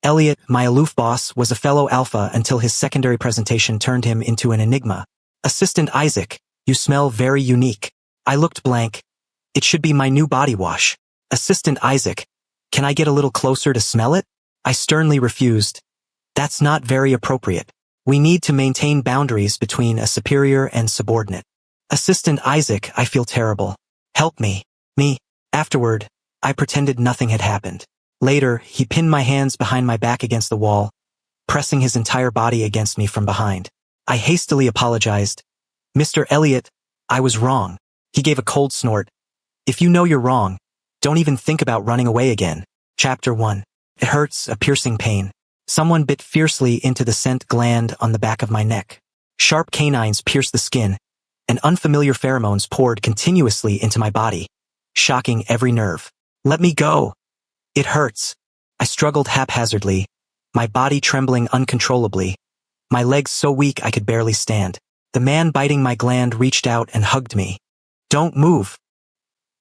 Elliot, my aloof boss, was a fellow alpha until his secondary presentation turned him into an enigma. Assistant Isaac, you smell very unique. I looked blank. It should be my new body wash. Assistant Isaac, can I get a little closer to smell it? I sternly refused. That's not very appropriate. We need to maintain boundaries between a superior and subordinate. Assistant Isaac, I feel terrible. Help me. Afterward, I pretended nothing had happened. Later, he pinned my hands behind my back against the wall, pressing his entire body against me from behind. I hastily apologized. Mr. Elliot, I was wrong. He gave a cold snort. If you know you're wrong, don't even think about running away again. Chapter 1. It hurts, a piercing pain. Someone bit fiercely into the scent gland on the back of my neck. Sharp canines pierced the skin, and unfamiliar pheromones poured continuously into my body, shocking every nerve. Let me go. It hurts. I struggled haphazardly, my body trembling uncontrollably, my legs so weak I could barely stand. The man biting my gland reached out and hugged me. Don't move.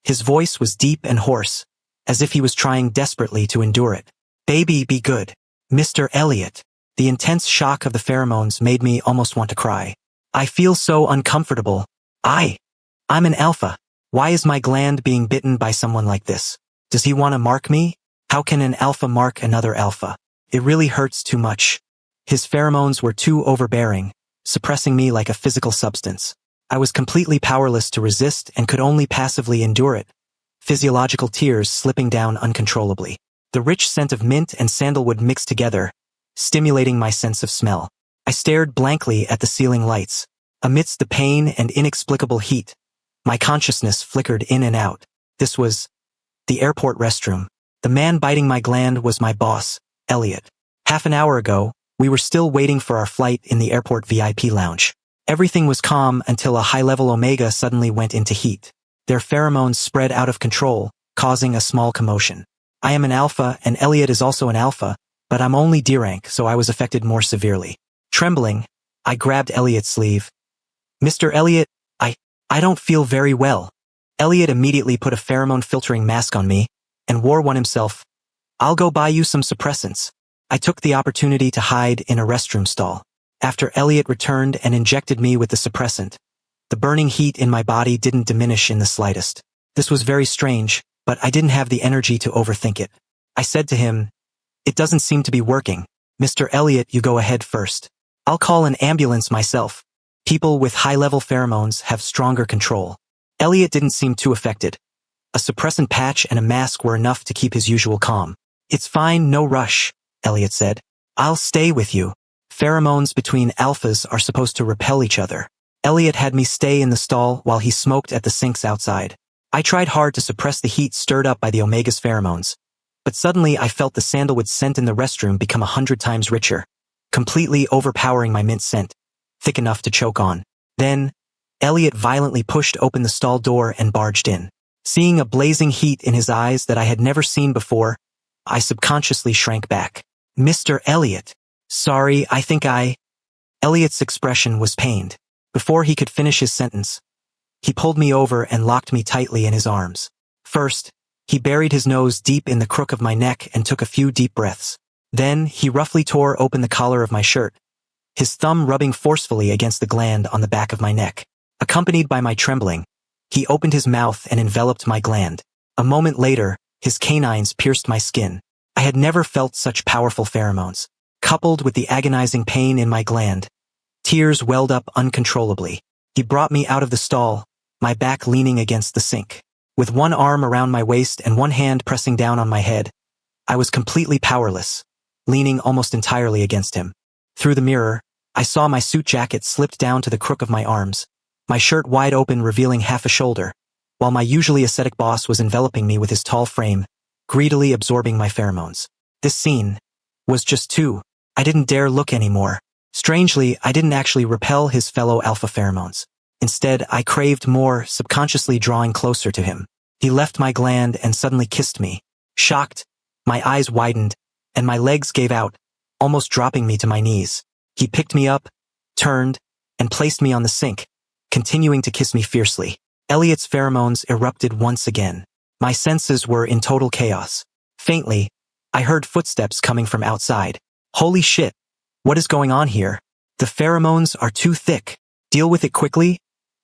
His voice was deep and hoarse, as if he was trying desperately to endure it. Baby, be good. Mr. Elliot. The intense shock of the pheromones made me almost want to cry. I feel so uncomfortable. I'm an alpha. Why is my gland being bitten by someone like this? Does he want to mark me? How can an alpha mark another alpha? It really hurts too much. His pheromones were too overbearing, suppressing me like a physical substance. I was completely powerless to resist and could only passively endure it, physiological tears slipping down uncontrollably. The rich scent of mint and sandalwood mixed together, stimulating my sense of smell. I stared blankly at the ceiling lights. Amidst the pain and inexplicable heat, my consciousness flickered in and out. This was the airport restroom. The man biting my gland was my boss, Elliot. Half an hour ago, we were still waiting for our flight in the airport VIP lounge. Everything was calm until a high-level Omega suddenly went into heat. Their pheromones spread out of control, causing a small commotion. I am an alpha and Elliot is also an alpha, but I'm only D rank, so I was affected more severely. Trembling, I grabbed Elliot's sleeve. Mr. Elliot, I don't feel very well. Elliot immediately put a pheromone-filtering mask on me and wore one himself. I'll go buy you some suppressants. I took the opportunity to hide in a restroom stall. After Elliot returned and injected me with the suppressant, the burning heat in my body didn't diminish in the slightest. This was very strange, but I didn't have the energy to overthink it. I said to him, "It doesn't seem to be working. Mr. Elliot, you go ahead first. I'll call an ambulance myself." People with high-level pheromones have stronger control. Elliot didn't seem too affected. A suppressant patch and a mask were enough to keep his usual calm. "It's fine, no rush," Elliot said. "I'll stay with you. Pheromones between alphas are supposed to repel each other." Elliot had me stay in the stall while he smoked at the sinks outside. I tried hard to suppress the heat stirred up by the Omega's pheromones, but suddenly I felt the sandalwood scent in the restroom become 100 times richer, completely overpowering my mint scent, thick enough to choke on. Then, Elliot violently pushed open the stall door and barged in. Seeing a blazing heat in his eyes that I had never seen before, I subconsciously shrank back. "Mr. Elliot, sorry, I think I—" Elliot's expression was pained. Before he could finish his sentence, he pulled me over and locked me tightly in his arms. First, he buried his nose deep in the crook of my neck and took a few deep breaths. Then, he roughly tore open the collar of my shirt, his thumb rubbing forcefully against the gland on the back of my neck. Accompanied by my trembling, he opened his mouth and enveloped my gland. A moment later, his canines pierced my skin. I had never felt such powerful pheromones. Coupled with the agonizing pain in my gland, tears welled up uncontrollably. He brought me out of the stall, my back leaning against the sink. With one arm around my waist and one hand pressing down on my head, I was completely powerless, leaning almost entirely against him. Through the mirror, I saw my suit jacket slipped down to the crook of my arms, my shirt wide open revealing half a shoulder, while my usually ascetic boss was enveloping me with his tall frame, greedily absorbing my pheromones. This scene was just too. I didn't dare look anymore. Strangely, I didn't actually repel his fellow alpha pheromones. Instead, I craved more, subconsciously drawing closer to him. He left my gland and suddenly kissed me. Shocked, my eyes widened, and my legs gave out, almost dropping me to my knees. He picked me up, turned, and placed me on the sink, continuing to kiss me fiercely. Elliot's pheromones erupted once again. My senses were in total chaos. Faintly, I heard footsteps coming from outside. Holy shit! What is going on here? The pheromones are too thick. Deal with it quickly,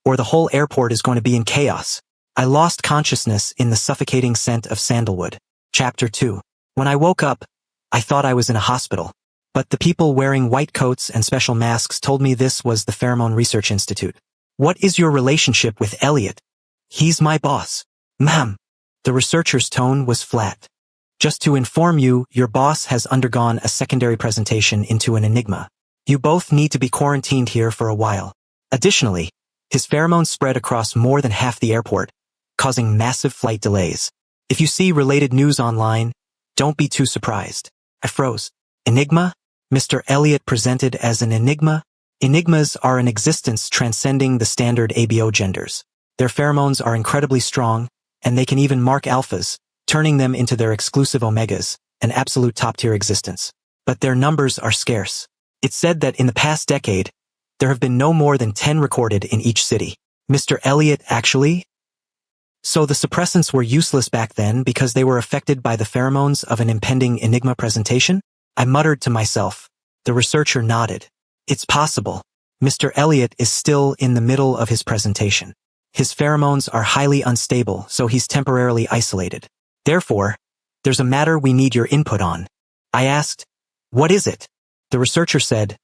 or the whole airport is going to be in chaos. I lost consciousness in the suffocating scent of sandalwood. Chapter 2. When I woke up, I thought I was in a hospital. But the people wearing white coats and special masks told me this was the Pheromone Research Institute. What is your relationship with Elliot? He's my boss. Ma'am. The researcher's tone was flat. Just to inform you, your boss has undergone a secondary presentation into an Enigma. You both need to be quarantined here for a while. Additionally, his pheromones spread across more than half the airport, causing massive flight delays. If you see related news online, don't be too surprised. I froze. Enigma? Mr. Elliot presented as an enigma? Enigmas are an existence transcending the standard ABO genders. Their pheromones are incredibly strong, and they can even mark alphas, turning them into their exclusive omegas, an absolute top-tier existence. But their numbers are scarce. It's said that in the past decade, there have been no more than 10 recorded in each city. Mr. Elliot actually? So the suppressants were useless back then because they were affected by the pheromones of an impending Enigma presentation? I muttered to myself. The researcher nodded. It's possible. Mr. Elliot is still in the middle of his presentation. His pheromones are highly unstable, so he's temporarily isolated. Therefore, there's a matter we need your input on. I asked, what is it? The researcher said,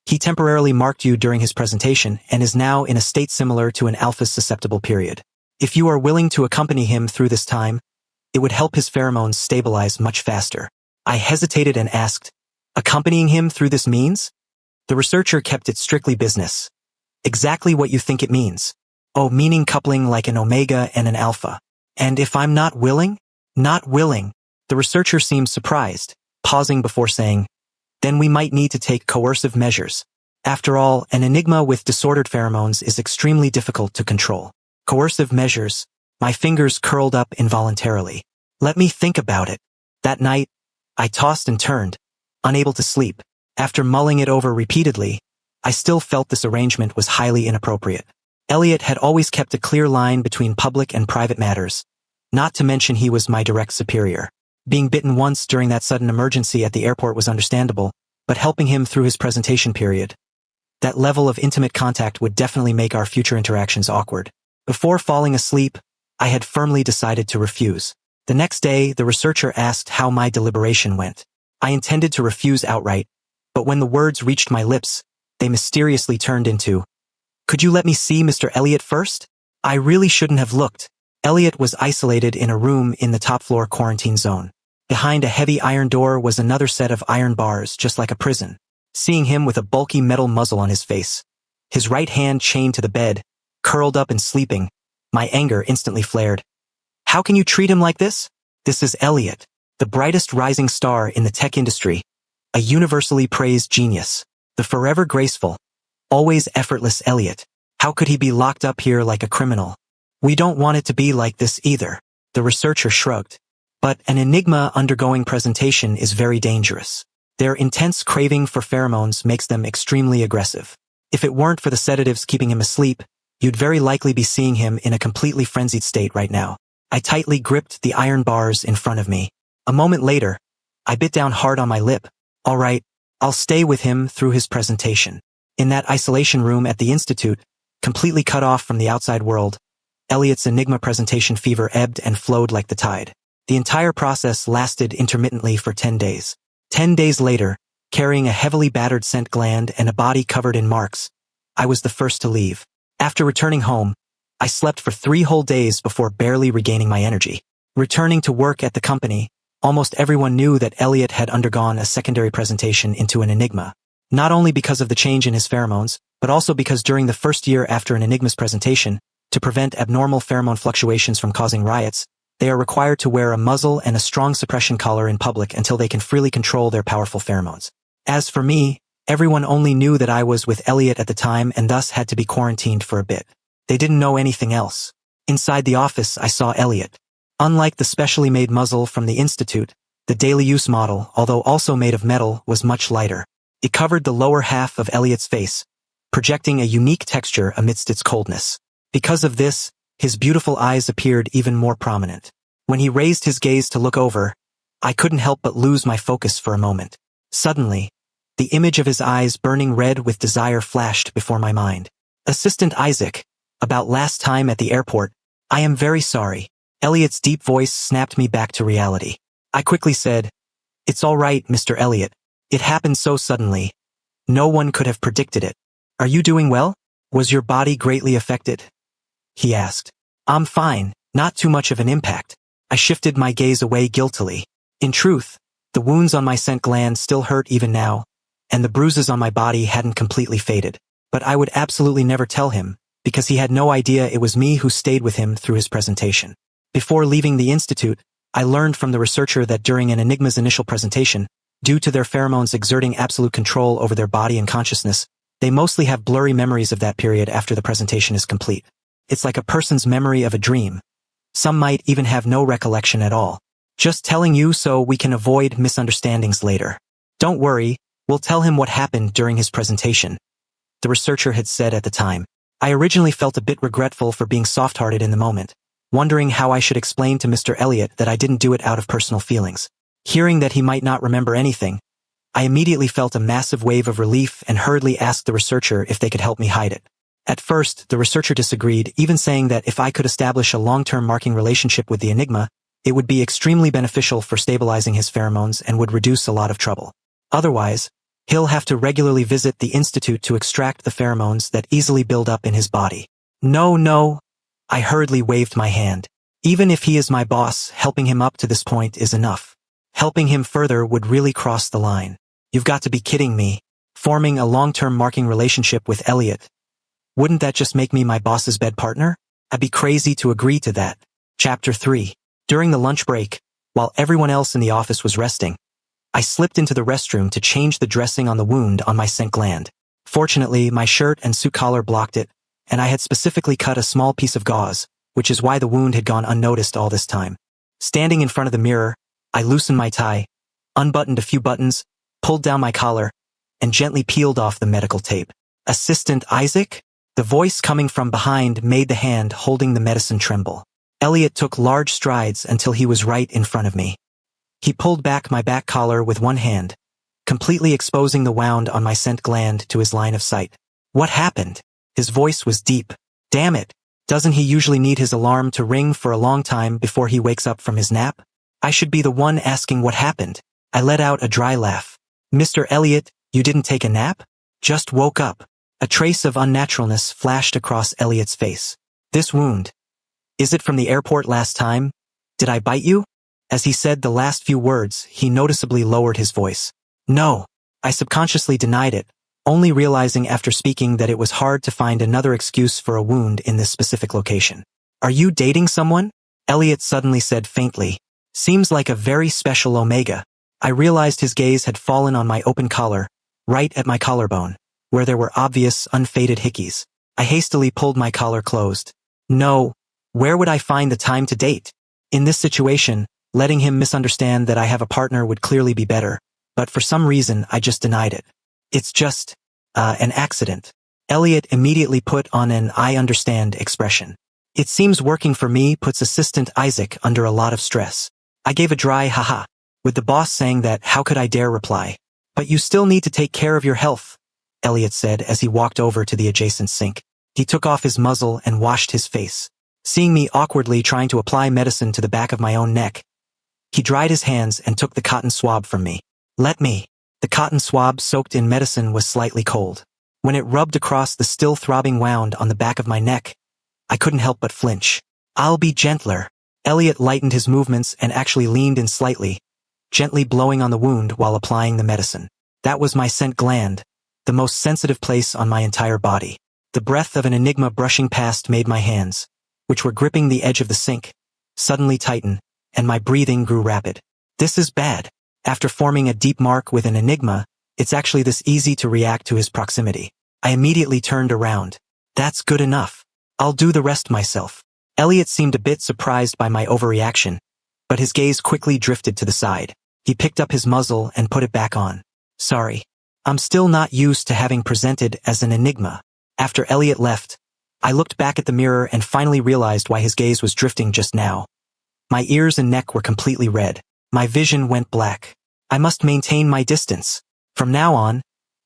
he temporarily marked you during his presentation and is now in a state similar to an alpha's susceptible period. If you are willing to accompany him through this time, it would help his pheromones stabilize much faster. I hesitated and asked, accompanying him through this means? The researcher kept it strictly business. Exactly what you think it means. Oh, meaning coupling like an omega and an alpha. And if I'm not willing? Not willing. The researcher seemed surprised, pausing before saying, then we might need to take coercive measures. After all, an enigma with disordered pheromones is extremely difficult to control. Coercive measures. My fingers curled up involuntarily. Let me think about it. That night, I tossed and turned, unable to sleep. After mulling it over repeatedly, I still felt this arrangement was highly inappropriate. Elliot had always kept a clear line between public and private matters, not to mention he was my direct superior. Being bitten once during that sudden emergency at the airport was understandable, but helping him through his presentation period. That level of intimate contact would definitely make our future interactions awkward. Before falling asleep, I had firmly decided to refuse. The next day, the researcher asked how my deliberation went. I intended to refuse outright, but when the words reached my lips, they mysteriously turned into, could you let me see Mr. Elliot first? I really shouldn't have looked. Elliot was isolated in a room in the top-floor quarantine zone. Behind a heavy iron door was another set of iron bars, just like a prison. Seeing him with a bulky metal muzzle on his face, his right hand chained to the bed, curled up and sleeping, my anger instantly flared. How can you treat him like this? This is Elliot, the brightest rising star in the tech industry, a universally praised genius, the forever graceful, always effortless Elliot. How could he be locked up here like a criminal? We don't want it to be like this either, the researcher shrugged. But an enigma undergoing presentation is very dangerous. Their intense craving for pheromones makes them extremely aggressive. If it weren't for the sedatives keeping him asleep, you'd very likely be seeing him in a completely frenzied state right now. I tightly gripped the iron bars in front of me. A moment later, I bit down hard on my lip. All right, I'll stay with him through his presentation. In that isolation room at the Institute, completely cut off from the outside world, Elliot's Enigma presentation fever ebbed and flowed like the tide. The entire process lasted intermittently for 10 days. 10 days later, carrying a heavily battered scent gland and a body covered in marks, I was the first to leave. After returning home, I slept for 3 whole days before barely regaining my energy. Returning to work at the company, almost everyone knew that Elliot had undergone a secondary presentation into an Enigma. Not only because of the change in his pheromones, but also because during the first year after an Enigma's presentation, to prevent abnormal pheromone fluctuations from causing riots, they are required to wear a muzzle and a strong suppression collar in public until they can freely control their powerful pheromones. As for me, everyone only knew that I was with Elliot at the time and thus had to be quarantined for a bit. They didn't know anything else. Inside the office, I saw Elliot. Unlike the specially made muzzle from the Institute, the daily use model, although also made of metal, was much lighter. It covered the lower half of Elliot's face, projecting a unique texture amidst its coldness. Because of this, his beautiful eyes appeared even more prominent. When he raised his gaze to look over, I couldn't help but lose my focus for a moment. Suddenly, the image of his eyes burning red with desire flashed before my mind. Assistant Isaac, about last time at the airport, I am very sorry. Elliot's deep voice snapped me back to reality. I quickly said, It's all right, Mr. Elliot. It happened so suddenly. No one could have predicted it. Are you doing well? Was your body greatly affected? He asked. I'm fine, not too much of an impact. I shifted my gaze away guiltily. In truth, the wounds on my scent gland still hurt even now, and the bruises on my body hadn't completely faded. But I would absolutely never tell him, because he had no idea it was me who stayed with him through his presentation. Before leaving the institute, I learned from the researcher that during an Enigma's initial presentation, due to their pheromones exerting absolute control over their body and consciousness, they mostly have blurry memories of that period after the presentation is complete. It's like a person's memory of a dream. Some might even have no recollection at all. Just telling you so we can avoid misunderstandings later. Don't worry, we'll tell him what happened during his presentation, the researcher had said at the time. I originally felt a bit regretful for being soft-hearted in the moment, wondering how I should explain to Mr. Elliot that I didn't do it out of personal feelings. Hearing that he might not remember anything, I immediately felt a massive wave of relief and hurriedly asked the researcher if they could help me hide it. At first, the researcher disagreed, even saying that if I could establish a long-term marking relationship with the Enigma, it would be extremely beneficial for stabilizing his pheromones and would reduce a lot of trouble. Otherwise, he'll have to regularly visit the institute to extract the pheromones that easily build up in his body. No, I hurriedly waved my hand. Even if he is my boss, helping him up to this point is enough. Helping him further would really cross the line. You've got to be kidding me. Forming a long-term marking relationship with Elliot. Wouldn't that just make me my boss's bed partner? I'd be crazy to agree to that. Chapter 3. During the lunch break, while everyone else in the office was resting, I slipped into the restroom to change the dressing on the wound on my scent gland. Fortunately, my shirt and suit collar blocked it, and I had specifically cut a small piece of gauze, which is why the wound had gone unnoticed all this time. Standing in front of the mirror, I loosened my tie, unbuttoned a few buttons, pulled down my collar, and gently peeled off the medical tape. Assistant Isaac? The voice coming from behind made the hand holding the medicine tremble. Elliot took large strides until he was right in front of me. He pulled back my back collar with one hand, completely exposing the wound on my scent gland to his line of sight. What happened? His voice was deep. Damn it, doesn't he usually need his alarm to ring for a long time before he wakes up from his nap? I should be the one asking what happened. I let out a dry laugh. Mr. Elliot, you didn't take a nap? Just woke up. A trace of unnaturalness flashed across Elliot's face. This wound. Is it from the airport last time? Did I bite you? As he said the last few words, he noticeably lowered his voice. No. I subconsciously denied it, only realizing after speaking that it was hard to find another excuse for a wound in this specific location. Are you dating someone? Elliot suddenly said faintly. Seems like a very special Omega. I realized his gaze had fallen on my open collar, right at my collarbone, where there were obvious, unfaded hickeys. I hastily pulled my collar closed. No, where would I find the time to date? In this situation, letting him misunderstand that I have a partner would clearly be better, but for some reason I just denied it. It's just, an accident. Elliot immediately put on an I understand expression. It seems working for me puts Assistant Isaac under a lot of stress. I gave a dry haha, with the boss saying that how could I dare reply. But you still need to take care of your health, Elliot said as he walked over to the adjacent sink. He took off his muzzle and washed his face. Seeing me awkwardly trying to apply medicine to the back of my own neck, he dried his hands and took the cotton swab from me. Let me. The cotton swab soaked in medicine was slightly cold. When it rubbed across the still throbbing wound on the back of my neck, I couldn't help but flinch. I'll be gentler. Elliot lightened his movements and actually leaned in slightly, gently blowing on the wound while applying the medicine. That was my scent gland, the most sensitive place on my entire body. The breath of an Enigma brushing past made my hands, which were gripping the edge of the sink, suddenly tighten, and my breathing grew rapid. This is bad. After forming a deep mark with an Enigma, it's actually this easy to react to his proximity. I immediately turned around. That's good enough. I'll do the rest myself. Elliot seemed a bit surprised by my overreaction, but his gaze quickly drifted to the side. He picked up his muzzle and put it back on. Sorry. I'm still not used to having presented as an Enigma. After Elliot left, I looked back at the mirror and finally realized why his gaze was drifting just now. My ears and neck were completely red. My vision went black. I must maintain my distance. From now on,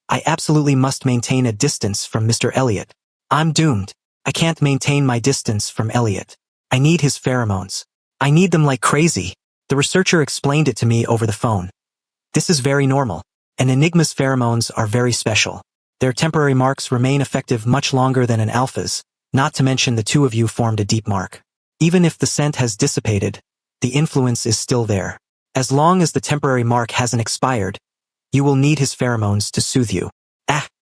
I absolutely must maintain a distance from Mr. Elliot. I'm doomed. I can't maintain my distance from Elliot. I need his pheromones. I need them like crazy. The researcher explained it to me over the phone. This is very normal. An Enigma's pheromones are very special. Their temporary marks remain effective much longer than an alpha's, not to mention the two of you formed a deep mark. Even if the scent has dissipated, the influence is still there. As long as the temporary mark hasn't expired, you will need his pheromones to soothe you.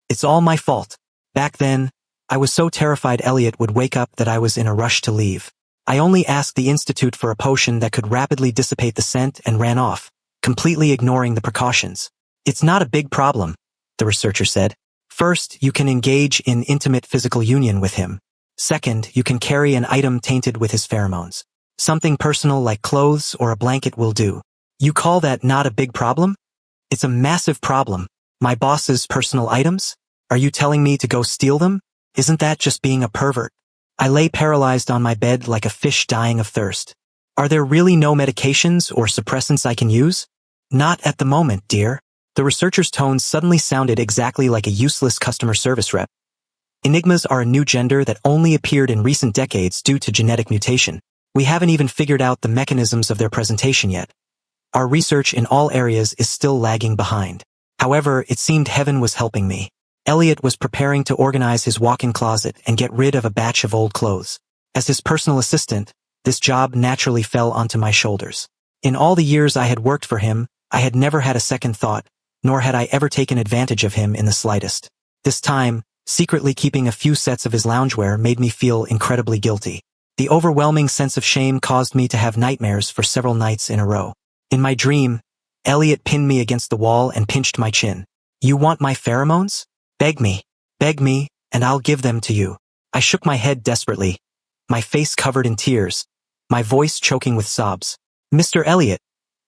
It's all my fault. Back then, I was so terrified Elliot would wake up that I was in a rush to leave. I only asked the Institute for a potion that could rapidly dissipate the scent and ran off, completely ignoring the precautions. It's not a big problem, the researcher said. First, you can engage in intimate physical union with him. Second, you can carry an item tainted with his pheromones. Something personal like clothes or a blanket will do. You call that not a big problem? It's a massive problem. My boss's personal items? Are you telling me to go steal them? Isn't that just being a pervert? I lay paralyzed on my bed like a fish dying of thirst. Are there really no medications or suppressants I can use? Not at the moment, dear. The researcher's tone suddenly sounded exactly like a useless customer service rep. Enigmas are a new gender that only appeared in recent decades due to genetic mutation. We haven't even figured out the mechanisms of their presentation yet. Our research in all areas is still lagging behind. However, it seemed heaven was helping me. Elliot was preparing to organize his walk-in closet and get rid of a batch of old clothes. As his personal assistant, this job naturally fell onto my shoulders. In all the years I had worked for him, I had never had a second thought, nor had I ever taken advantage of him in the slightest. This time, secretly keeping a few sets of his loungewear made me feel incredibly guilty. The overwhelming sense of shame caused me to have nightmares for several nights in a row. In my dream, Elliot pinned me against the wall and pinched my chin. You want my pheromones? Beg me, and I'll give them to you. I shook my head desperately, my face covered in tears, my voice choking with sobs. Mr. Elliot,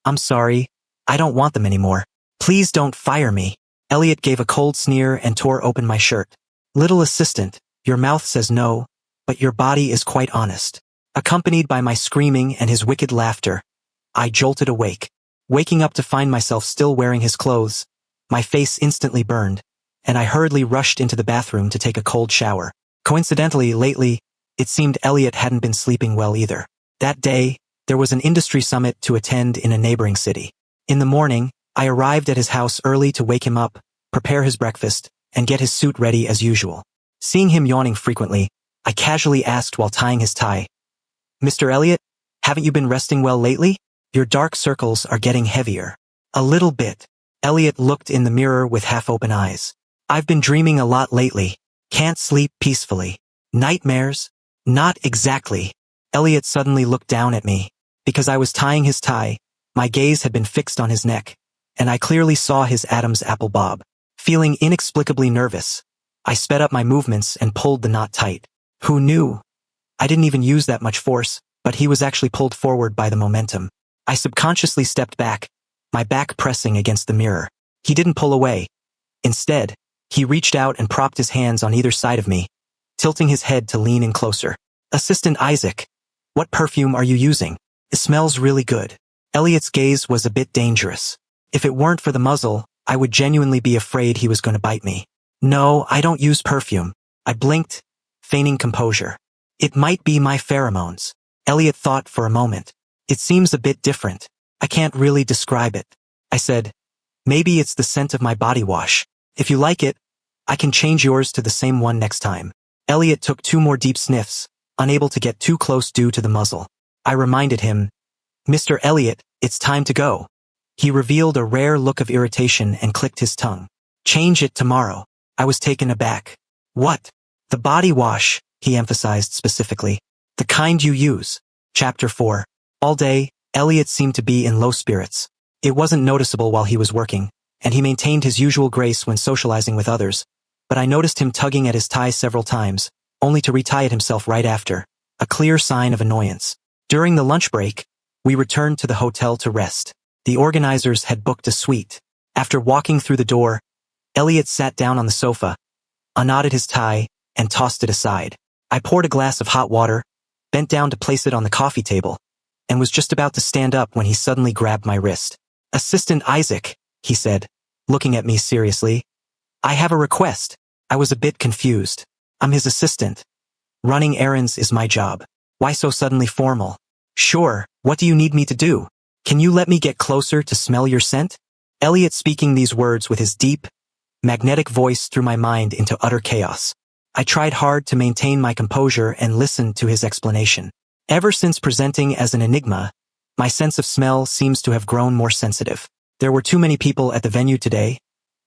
I'm sorry, I don't want them anymore. Please don't fire me. Elliot gave a cold sneer and tore open my shirt. Little assistant, your mouth says no, but your body is quite honest. Accompanied by my screaming and his wicked laughter, I jolted awake. Waking up to find myself still wearing his clothes, my face instantly burned, and I hurriedly rushed into the bathroom to take a cold shower. Coincidentally, lately, it seemed Elliot hadn't been sleeping well either. That day, there was an industry summit to attend in a neighboring city. In the morning, I arrived at his house early to wake him up, prepare his breakfast, and get his suit ready as usual. Seeing him yawning frequently, I casually asked while tying his tie, Mr. Elliot, haven't you been resting well lately? Your dark circles are getting heavier. A little bit. Elliot looked in the mirror with half-open eyes. I've been dreaming a lot lately. Can't sleep peacefully. Nightmares? Not exactly. Elliot suddenly looked down at me. Because I was tying his tie, my gaze had been fixed on his neck, and I clearly saw his Adam's apple bob. Feeling inexplicably nervous, I sped up my movements and pulled the knot tight. Who knew? I didn't even use that much force, but he was actually pulled forward by the momentum. I subconsciously stepped back, my back pressing against the mirror. He didn't pull away. Instead, he reached out and propped his hands on either side of me, tilting his head to lean in closer. Assistant Isaac, what perfume are you using? It smells really good. Elliot's gaze was a bit dangerous. If it weren't for the muzzle, I would genuinely be afraid he was going to bite me. No, I don't use perfume. I blinked, feigning composure. It might be my pheromones. Elliot thought for a moment. It seems a bit different. I can't really describe it. I said, maybe it's the scent of my body wash. If you like it, I can change yours to the same one next time. Elliot took 2 more deep sniffs, unable to get too close due to the muzzle. I reminded him, Mr. Elliot, it's time to go. He revealed a rare look of irritation and clicked his tongue. Change it tomorrow. I was taken aback. What? The body wash, he emphasized specifically. The kind you use. Chapter 4. All day, Elliot seemed to be in low spirits. It wasn't noticeable while he was working, and he maintained his usual grace when socializing with others, but I noticed him tugging at his tie several times, only to retie it himself right after, a clear sign of annoyance. During the lunch break, we returned to the hotel to rest. The organizers had booked a suite. After walking through the door, Elliot sat down on the sofa, unknotted his tie, and tossed it aside. I poured a glass of hot water, bent down to place it on the coffee table, and was just about to stand up when he suddenly grabbed my wrist. "Assistant Isaac," he said, looking at me seriously. "I have a request." I was a bit confused. "I'm his assistant. Running errands is my job. Why so suddenly formal?" "Sure, what do you need me to do? Can you let me get closer to smell your scent?" Elliot speaking these words with his deep, magnetic voice threw my mind into utter chaos. I tried hard to maintain my composure and listened to his explanation. Ever since presenting as an enigma, my sense of smell seems to have grown more sensitive. There were too many people at the venue today,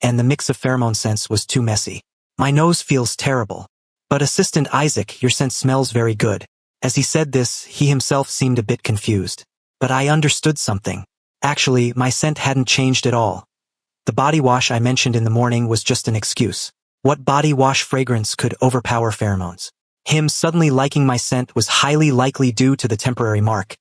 and the mix of pheromone scents was too messy. "My nose feels terrible. But Assistant Isaac, your scent smells very good." As he said this, he himself seemed a bit confused. But I understood something. Actually, my scent hadn't changed at all. The body wash I mentioned in the morning was just an excuse. What body wash fragrance could overpower pheromones? Him suddenly liking my scent was highly likely due to the temporary mark.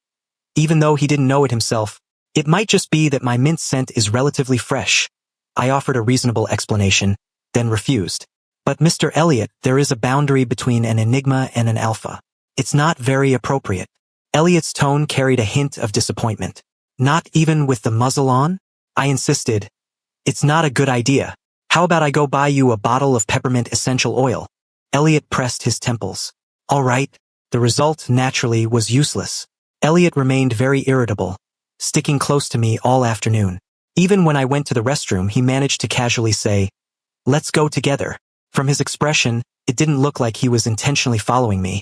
Even though he didn't know it himself, it might just be that my mint scent is relatively fresh. I offered a reasonable explanation, then refused. "But Mr. Elliot, there is a boundary between an enigma and an alpha. It's not very appropriate." Elliot's tone carried a hint of disappointment. "Not even with the muzzle on?" I insisted. "It's not a good idea. How about I go buy you a bottle of peppermint essential oil?" Elliot pressed his temples. "All right." The result, naturally, was useless. Elliot remained very irritable, sticking close to me all afternoon. Even when I went to the restroom, he managed to casually say, "Let's go together." From his expression, it didn't look like he was intentionally following me,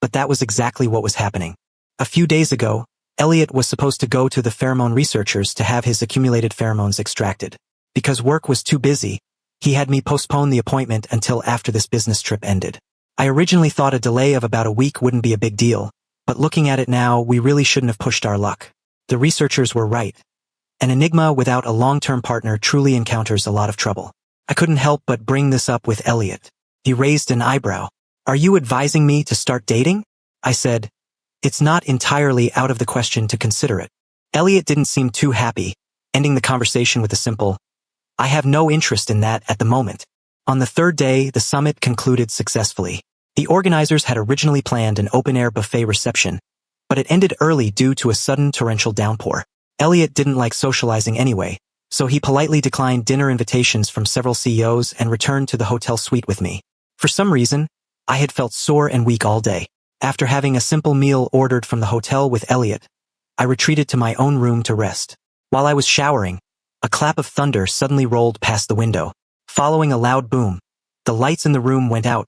but that was exactly what was happening. A few days ago, Elliot was supposed to go to the pheromone researchers to have his accumulated pheromones extracted. Because work was too busy, he had me postpone the appointment until after this business trip ended. I originally thought a delay of about a week wouldn't be a big deal, but looking at it now, we really shouldn't have pushed our luck. The researchers were right. An enigma without a long-term partner truly encounters a lot of trouble. I couldn't help but bring this up with Elliot. He raised an eyebrow. "Are you advising me to start dating?" I said, "It's not entirely out of the question to consider it." Elliot didn't seem too happy, ending the conversation with a simple, "I have no interest in that at the moment." On the third day, the summit concluded successfully. The organizers had originally planned an open-air buffet reception, but it ended early due to a sudden torrential downpour. Elliot didn't like socializing anyway, so he politely declined dinner invitations from several CEOs and returned to the hotel suite with me. For some reason, I had felt sore and weak all day. After having a simple meal ordered from the hotel with Elliot, I retreated to my own room to rest. While I was showering, a clap of thunder suddenly rolled past the window. Following a loud boom, the lights in the room went out,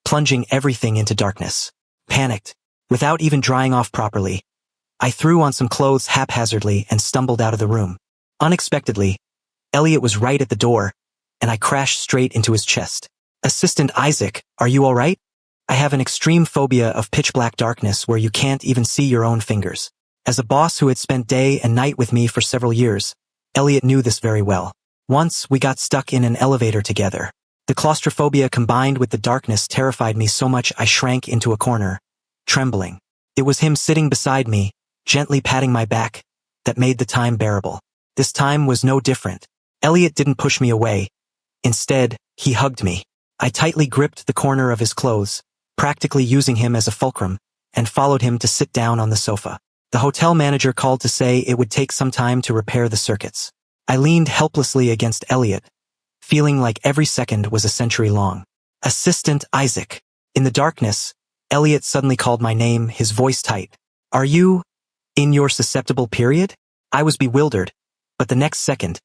plunging everything into darkness. Panicked, without even drying off properly, I threw on some clothes haphazardly and stumbled out of the room. Unexpectedly, Elliot was right at the door, and I crashed straight into his chest. "Assistant Isaac, are you all right?" I have an extreme phobia of pitch-black darkness where you can't even see your own fingers. As a boss who had spent day and night with me for several years, Elliot knew this very well. Once, we got stuck in an elevator together. The claustrophobia combined with the darkness terrified me so much I shrank into a corner, trembling. It was him sitting beside me, gently patting my back, that made the time bearable. This time was no different. Elliot didn't push me away. Instead, he hugged me. I tightly gripped the corner of his clothes, practically using him as a fulcrum, and followed him to sit down on the sofa. The hotel manager called to say it would take some time to repair the circuits. I leaned helplessly against Elliot, feeling like every second was a century long. "Assistant Isaac." In the darkness, Elliot suddenly called my name, his voice tight. "Are you in your susceptible period?" I was bewildered, but the next second,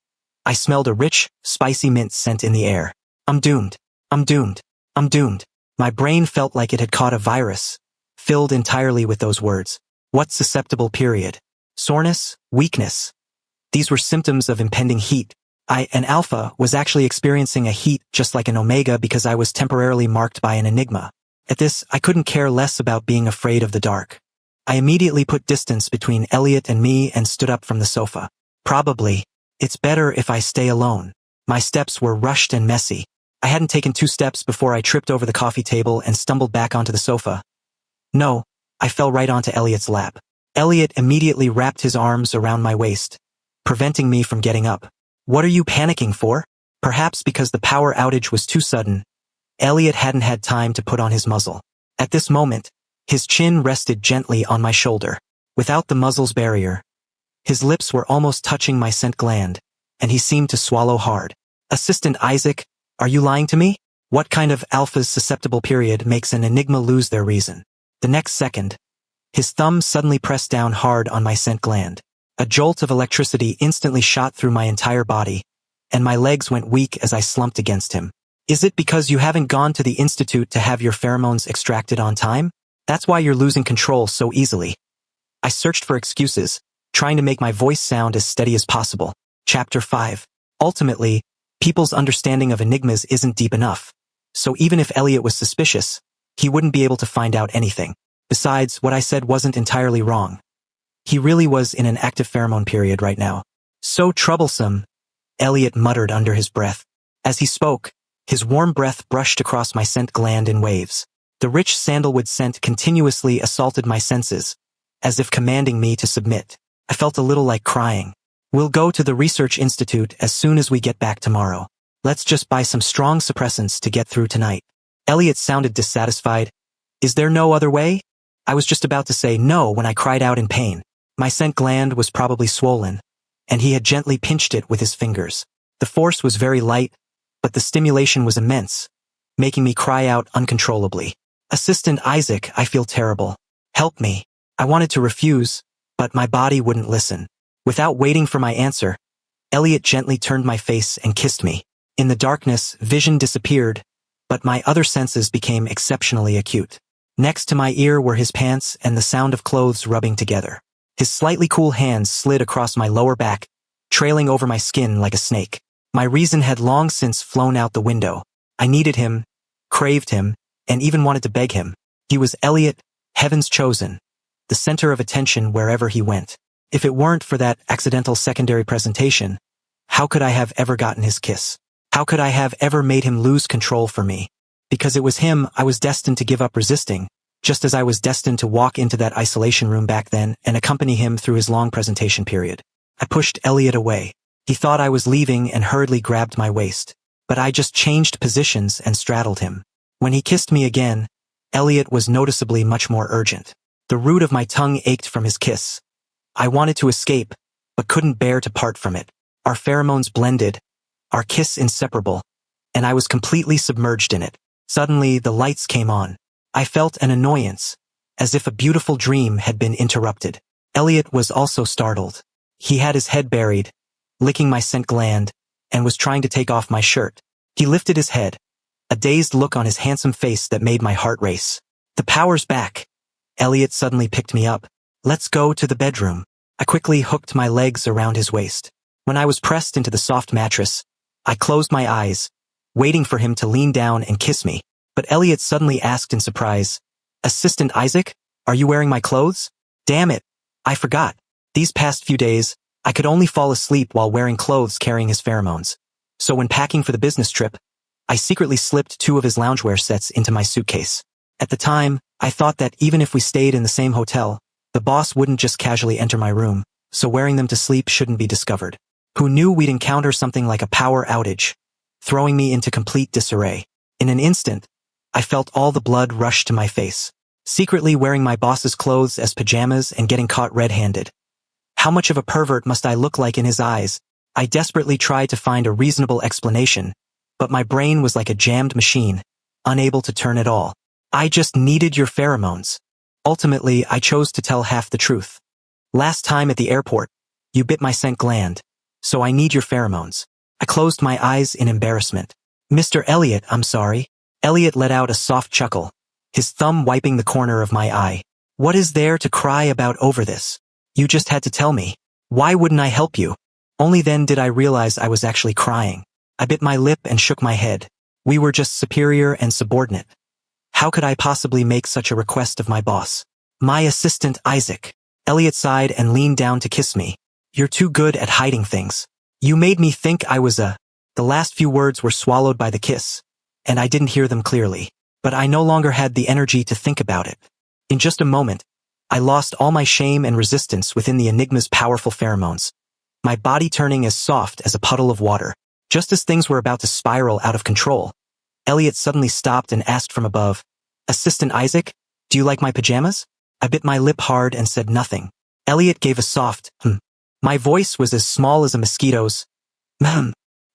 I smelled a rich, spicy mint scent in the air. "I'm doomed. I'm doomed. I'm doomed." My brain felt like it had caught a virus, filled entirely with those words. What susceptible period? Soreness? Weakness? These were symptoms of impending heat. An alpha, was actually experiencing a heat just like an omega because I was temporarily marked by an enigma. At this, I couldn't care less about being afraid of the dark. I immediately put distance between Elliot and me and stood up from the sofa. Probably, it's better if I stay alone. My steps were rushed and messy. I hadn't taken 2 steps before I tripped over the coffee table and stumbled back onto the sofa. No, I fell right onto Elliot's lap. Elliot immediately wrapped his arms around my waist, preventing me from getting up. "What are you panicking for?" Perhaps because the power outage was too sudden, Elliot hadn't had time to put on his muzzle. At this moment, his chin rested gently on my shoulder. without the muzzle's barrier. His lips were almost touching my scent gland, and he seemed to swallow hard. Assistant Isaac, are you lying to me? What kind of alpha's susceptible period makes an Enigma lose their reason? The next second, his thumb suddenly pressed down hard on my scent gland. A jolt of electricity instantly shot through my entire body, and my legs went weak as I slumped against him. Is it because you haven't gone to the institute to have your pheromones extracted on time? That's why you're losing control so easily. I searched for excuses, trying to make my voice sound as steady as possible. Chapter 5. Ultimately, people's understanding of enigmas isn't deep enough. So even if Elliot was suspicious, he wouldn't be able to find out anything. Besides, what I said wasn't entirely wrong. He really was in an active pheromone period right now. So troublesome, Elliot muttered under his breath. As he spoke, his warm breath brushed across my scent gland in waves. The rich sandalwood scent continuously assaulted my senses, as if commanding me to submit. I felt a little like crying. We'll go to the research institute as soon as we get back tomorrow. Let's just buy some strong suppressants to get through tonight. Elliot sounded dissatisfied. Is there no other way? I was just about to say no when I cried out in pain. My scent gland was probably swollen, and he had gently pinched it with his fingers. The force was very light, but the stimulation was immense, making me cry out uncontrollably. Assistant Isaac, I feel terrible. Help me. I wanted to refuse, but my body wouldn't listen. Without waiting for my answer, Elliot gently turned my face and kissed me. In the darkness, vision disappeared, but my other senses became exceptionally acute. Next to my ear were his pants and the sound of clothes rubbing together. His slightly cool hands slid across my lower back, trailing over my skin like a snake. My reason had long since flown out the window. I needed him, craved him, and even wanted to beg him. He was Elliot, heaven's chosen, the center of attention wherever he went. If it weren't for that accidental secondary presentation, how could I have ever gotten his kiss? How could I have ever made him lose control for me? Because it was him I was destined to give up resisting, just as I was destined to walk into that isolation room back then and accompany him through his long presentation period. I pushed Elliot away. He thought I was leaving and hurriedly grabbed my waist, but I just changed positions and straddled him. When he kissed me again, Elliot was noticeably much more urgent. The root of my tongue ached from his kiss. I wanted to escape, but couldn't bear to part from it. Our pheromones blended, our kiss inseparable, and I was completely submerged in it. Suddenly, the lights came on. I felt an annoyance, as if a beautiful dream had been interrupted. Elliot was also startled. He had his head buried, licking my scent gland, and was trying to take off my shirt. He lifted his head, a dazed look on his handsome face that made my heart race. The power's back. Elliot suddenly picked me up. Let's go to the bedroom. I quickly hooked my legs around his waist. When I was pressed into the soft mattress, I closed my eyes, waiting for him to lean down and kiss me. But Elliot suddenly asked in surprise, Assistant Isaac, are you wearing my clothes? Damn it, I forgot. These past few days, I could only fall asleep while wearing clothes carrying his pheromones. So when packing for the business trip, I secretly slipped 2 of his loungewear sets into my suitcase. At the time, I thought that even if we stayed in the same hotel, the boss wouldn't just casually enter my room, so wearing them to sleep shouldn't be discovered. Who knew we'd encounter something like a power outage, throwing me into complete disarray. In an instant, I felt all the blood rush to my face. Secretly wearing my boss's clothes as pajamas and getting caught red-handed. How much of a pervert must I look like in his eyes? I desperately tried to find a reasonable explanation, but my brain was like a jammed machine, unable to turn at all. I just needed your pheromones. Ultimately, I chose to tell half the truth. Last time at the airport, you bit my scent gland, so I need your pheromones. I closed my eyes in embarrassment. Mr. Elliot, I'm sorry. Elliot let out a soft chuckle, his thumb wiping the corner of my eye. What is there to cry about over this? You just had to tell me. Why wouldn't I help you? Only then did I realize I was actually crying. I bit my lip and shook my head. We were just superior and subordinate. How could I possibly make such a request of my boss? My assistant, Isaac. Elliot sighed and leaned down to kiss me. You're too good at hiding things. You made me think I was a... The last few words were swallowed by the kiss, and I didn't hear them clearly. But I no longer had the energy to think about it. In just a moment, I lost all my shame and resistance within the Enigma's powerful pheromones, my body turning as soft as a puddle of water. Just as things were about to spiral out of control, Elliot suddenly stopped and asked from above, Assistant Isaac, do you like my pajamas? I bit my lip hard and said nothing. Elliot gave a soft, My voice was as small as a mosquito's.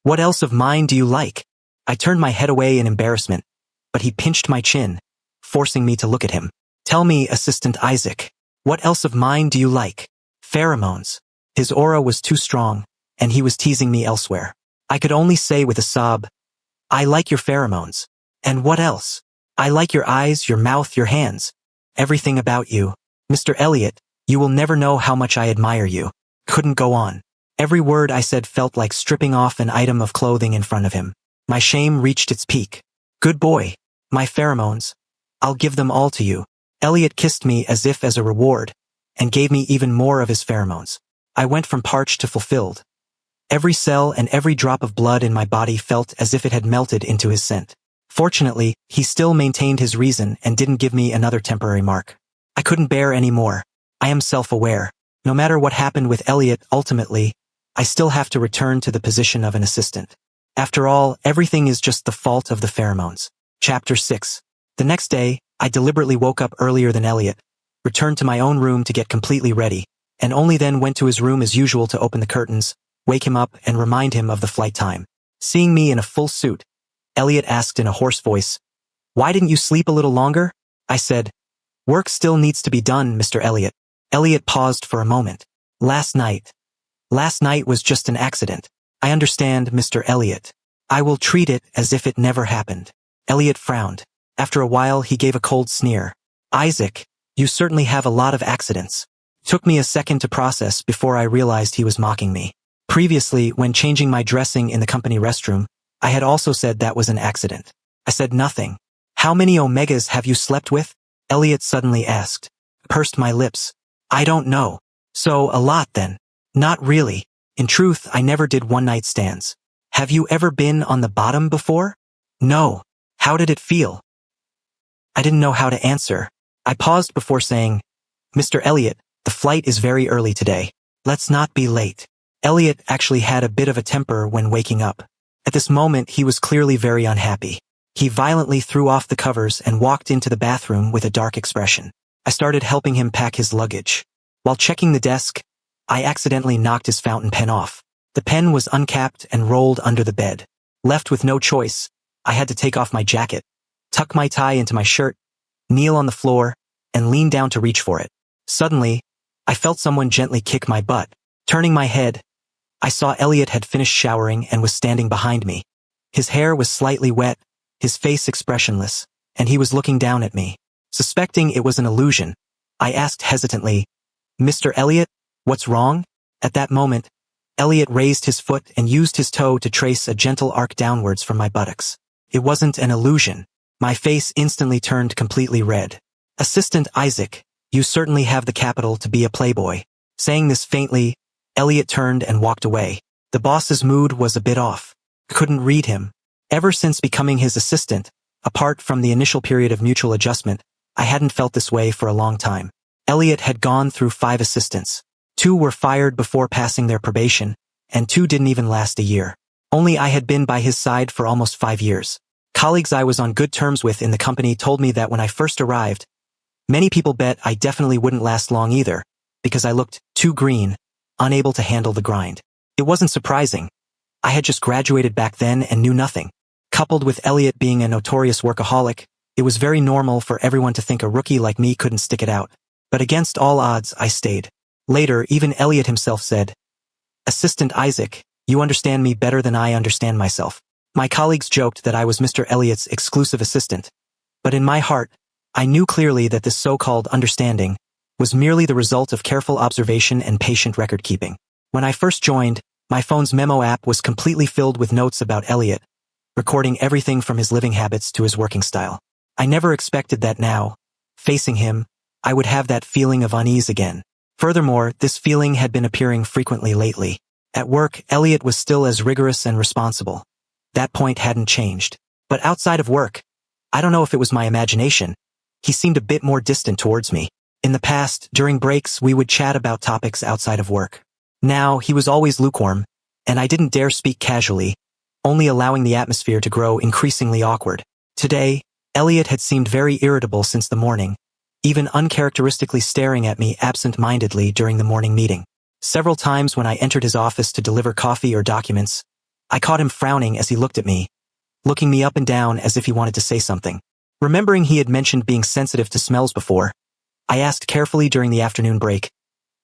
What else of mine do you like? I turned my head away in embarrassment, but he pinched my chin, forcing me to look at him. Tell me, Assistant Isaac, what else of mine do you like? Pheromones. His aura was too strong, and he was teasing me elsewhere. I could only say with a sob, I like your pheromones. And what else? I like your eyes, your mouth, your hands. Everything about you. Mr. Elliot, you will never know how much I admire you. Couldn't go on. Every word I said felt like stripping off an item of clothing in front of him. My shame reached its peak. Good boy. My pheromones. I'll give them all to you. Elliot kissed me as if as a reward, and gave me even more of his pheromones. I went from parched to fulfilled. Every cell and every drop of blood in my body felt as if it had melted into his scent. Fortunately, he still maintained his reason and didn't give me another temporary mark. I couldn't bear any more. I am self-aware. No matter what happened with Elliot, ultimately, I still have to return to the position of an assistant. After all, everything is just the fault of the pheromones. Chapter 6. The next day, I deliberately woke up earlier than Elliot, returned to my own room to get completely ready, and only then went to his room as usual to open the curtains, wake him up, and remind him of the flight time. Seeing me in a full suit, Elliot asked in a hoarse voice, Why didn't you sleep a little longer? I said, Work still needs to be done, Mr. Elliot. Elliot paused for a moment. Last night was just an accident. I understand, Mr. Elliot. I will treat it as if it never happened. Elliot frowned. After a while, he gave a cold sneer. Isaac, you certainly have a lot of accidents. Took me a second to process before I realized he was mocking me. Previously, when changing my dressing in the company restroom, I had also said that was an accident. I said nothing. How many omegas have you slept with? Elliot suddenly asked. Pursed my lips. I don't know. So, a lot then. Not really. In truth, I never did one-night stands. Have you ever been on the bottom before? No. How did it feel? I didn't know how to answer. I paused before saying, Mr. Elliot, the flight is very early today. Let's not be late. Elliot actually had a bit of a temper when waking up. At this moment, he was clearly very unhappy. He violently threw off the covers and walked into the bathroom with a dark expression. I started helping him pack his luggage. While checking the desk, I accidentally knocked his fountain pen off. The pen was uncapped and rolled under the bed. Left with no choice, I had to take off my jacket, tuck my tie into my shirt, kneel on the floor, and lean down to reach for it. Suddenly, I felt someone gently kick my butt. Turning my head, I saw Elliot had finished showering and was standing behind me. His hair was slightly wet, his face expressionless, and he was looking down at me. Suspecting it was an illusion, I asked hesitantly, Mr. Elliot, what's wrong? At that moment, Elliot raised his foot and used his toe to trace a gentle arc downwards from my buttocks. It wasn't an illusion. My face instantly turned completely red. Assistant Isaac, you certainly have the capital to be a playboy. Saying this faintly, Elliot turned and walked away. The boss's mood was a bit off. Couldn't read him. Ever since becoming his assistant, apart from the initial period of mutual adjustment, I hadn't felt this way for a long time. Elliot had gone through 5 assistants. 2 were fired before passing their probation, and 2 didn't even last a year. Only I had been by his side for almost 5 years. Colleagues I was on good terms with in the company told me that when I first arrived, many people bet I definitely wouldn't last long either, because I looked too green, unable to handle the grind. It wasn't surprising. I had just graduated back then and knew nothing. Coupled with Elliot being a notorious workaholic, it was very normal for everyone to think a rookie like me couldn't stick it out. But against all odds, I stayed. Later, even Elliot himself said, Assistant Isaac, you understand me better than I understand myself. My colleagues joked that I was Mr. Elliot's exclusive assistant, but in my heart, I knew clearly that this so-called understanding was merely the result of careful observation and patient record-keeping. When I first joined, my phone's memo app was completely filled with notes about Elliot, recording everything from his living habits to his working style. I never expected that now, facing him, I would have that feeling of unease again. Furthermore, this feeling had been appearing frequently lately. At work, Elliot was still as rigorous and responsible. That point hadn't changed. But outside of work, I don't know if it was my imagination, he seemed a bit more distant towards me. In the past, during breaks, we would chat about topics outside of work. Now, he was always lukewarm, and I didn't dare speak casually, only allowing the atmosphere to grow increasingly awkward. Today, Elliot had seemed very irritable since the morning, even uncharacteristically staring at me absent-mindedly during the morning meeting. Several times when I entered his office to deliver coffee or documents, I caught him frowning as he looked at me, looking me up and down as if he wanted to say something. Remembering he had mentioned being sensitive to smells before, I asked carefully during the afternoon break,